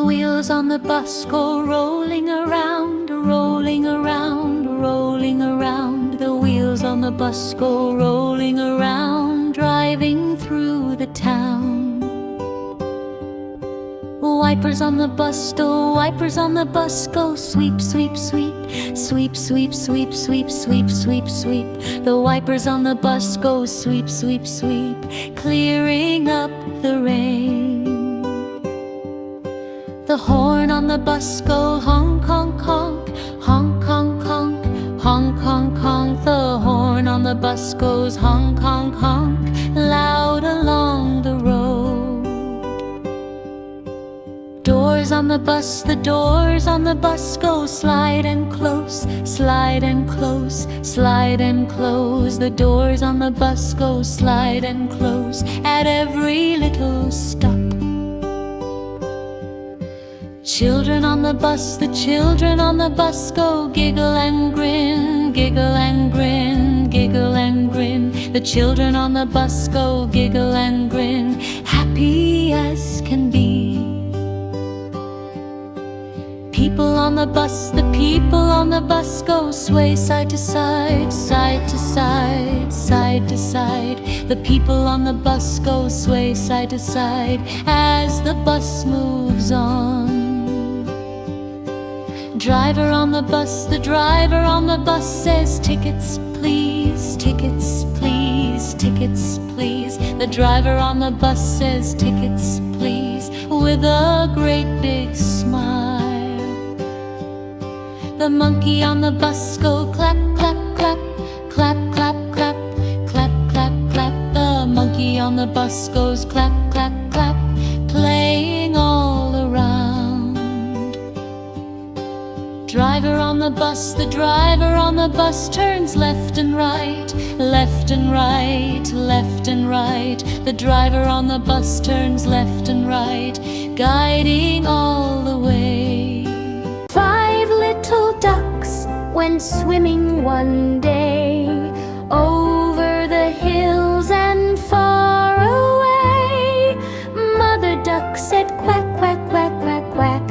wheels on the bus go rolling around, rolling around, rolling around. The wheels on the bus go rolling around, driving through the town. Wipers on the bus, the wipers on the bus go sweep, sweep, sweep, sweep, sweep, sweep, sweep, sweep, sweep, sweep. The wipers on the bus go sweep, sweep, sweep, clearing up the rain. The horn on the bus go honk, honk, honk, honk, honk, honk, honk, honk, honk. The horn on the bus goes honk, honk, honk, loud along the road. Doors on the bus, the doors on the bus go slide and close, slide and close, slide and close. The doors on the bus go slide and close at every little stop. Children on the bus, the children on the bus go giggle and grin, giggle and grin, giggle and grin. The children on the bus go giggle and grin, happy as can be. People on the bus, the people on the bus go sway side to side, side to side, side to side. The people on the bus go sway side to side as the bus moves on. Driver on the bus, the driver on the bus says tickets please, tickets please, tickets please. The driver on the bus says tickets please with a great big smile. The monkey on the bus go clap, clap, clap, clap, clap, clap, clap, clap, clap. The monkey on the bus goes clap, clap, clap, playing all around. Driver on the bus, the driver on the bus turns left and right, left and right, left and right. The driver on the bus turns left and right, guiding all the way. 5 little ducks went swimming one day over the hills and far away. Mother duck said quack, quack, quack, quack, quack.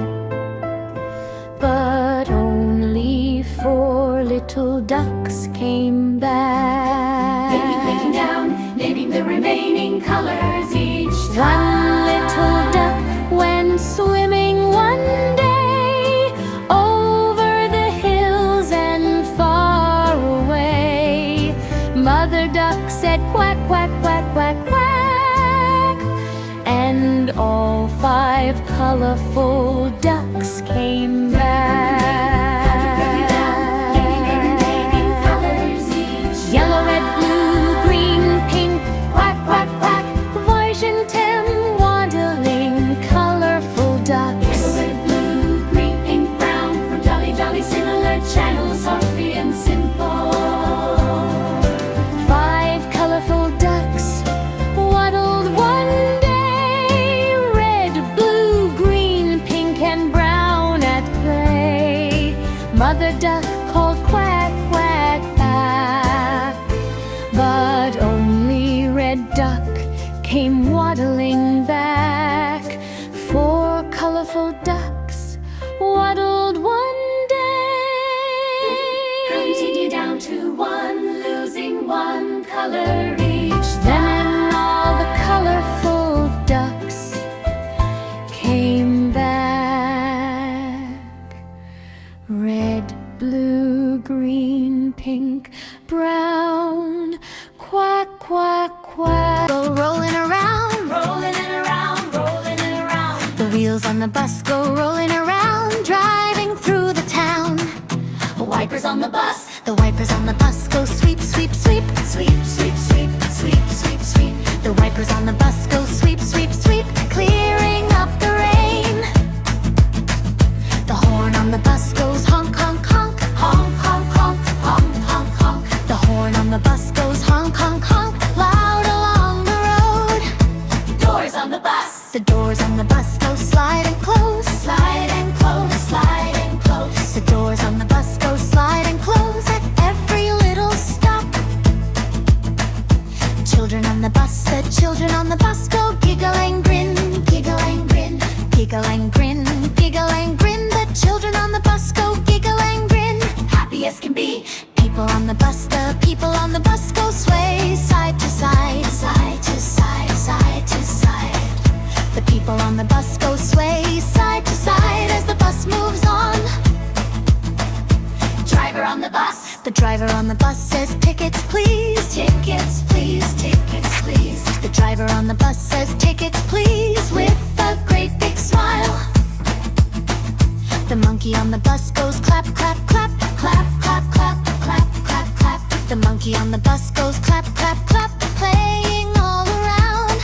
But only 4 little ducks came back. They'd be clicking down, naming the remaining colors each One time. little duck went swimming one day over the hills and far away. Mother duck said quack, quack, quack, quack, quack. And all 5 colorful ducks came back. Yellow, red, blue, green, pink, quack, quack, quack. Voice and Tim waddling, colorful ducks. Red, blue, green, pink, brown, from jolly, jolly, similar channels, softly and simple. 5 colorful ducks waddled one day, red, blue, green, pink, and brown at play. Mother duck called quack, quack, quack, but only red duck came waddling back. 4 colorful ducks waddled one day. Continue down to 1, losing 1 color each Then all the colorful ducks came back. Red, blue, green, pink, brown, quack, quack, quack. Go rolling around, rolling and around, rolling and around. the wheels on the bus go rolling around, driving through the town. Wipers on the bus, The wipers on the bus go sweep, sweep, sweep. sweep, sweep, sweep, sweep, sweep, sweep. The wipers on the bus go sweep, sweep, sweep, clearing up the rain. The horn on the bus goes honk, honk, honk, Honk, honk, honk, honk, honk, honk. the horn on the bus goes honk, honk, honk, loud along the road. Doors on the bus, The doors on the bus go slide and close, slide and close, slide and close. the doors on the bus go slide and close at every little stop. Children on the bus, the children on the bus giggle and grin. The children on the bus go giggle and grin. Happy as can be. People on the bus, the people on the bus go sway side to side, side to side, side to side. The people on the bus go sway side to side as the bus moves on. Driver on the bus. The driver on the bus says, tickets please, Tickets please, tickets please. the driver on the bus says, tickets please, with a great big smile. The monkey on the bus goes clap, clap, clap, clap, clap, clap, clap, clap, clap. The monkey on the bus goes clap, clap, clap, playing all around.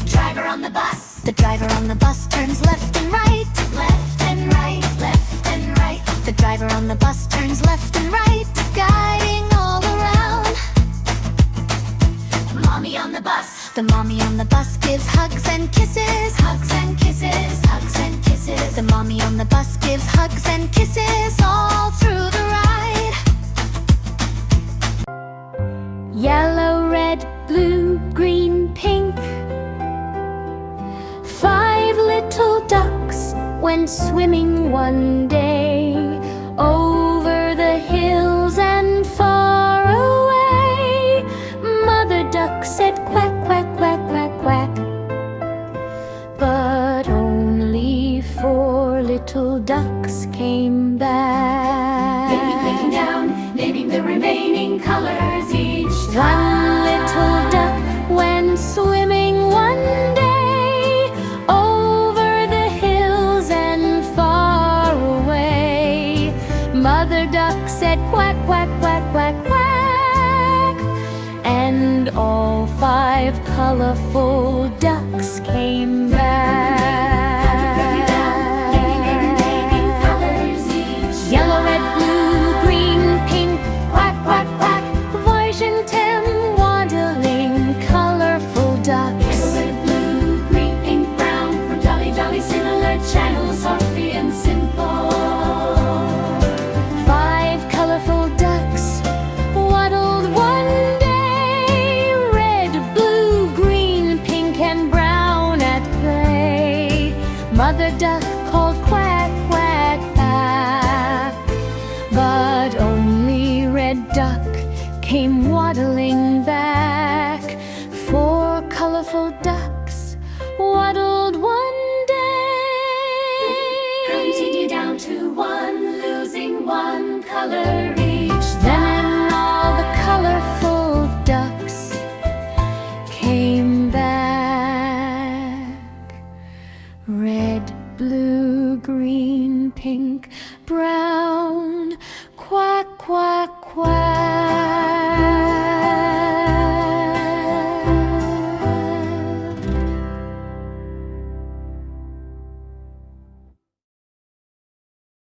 Driver on the bus. The driver on the bus turns left and right, Left and right, left and right. the driver on the bus turns left and right, guiding all around. Mommy on the bus. The mommy on the bus gives hugs and kisses, Hugs and kisses, hugs and kisses. the mommy on the bus gives hugs and kisses all through the ride. Yellow, red, blue, green, pink. 5 little ducks went swimming one day over the hills and far away. Mother duck said quack, quack, quack, quack, quack. But only 4 little ducks came back. Baby clicking down, naming the remaining colors each One little duck went swimming one day over the hills and far away. Mother duck said quack, quack, quack, quack, quack. And all 5 colorful ducks came remaining back. colors each Yellow, red, blue, green, pink, quack, quack, quack. Washington waddling, colorful ducks. Red, blue, green, pink, brown. From jolly, jolly, similar channels, softly and simple. 5 colorful ducks waddled one day. Red, blue, green, pink, and brown at play. Mother duck called quack, quack, quack. But only red duck came waddling back. 4 colorful ducks waddled one day. Continue down to 1, losing 1 color each. Then all the colorful ducks came back. Red, blue, green, pink, brown.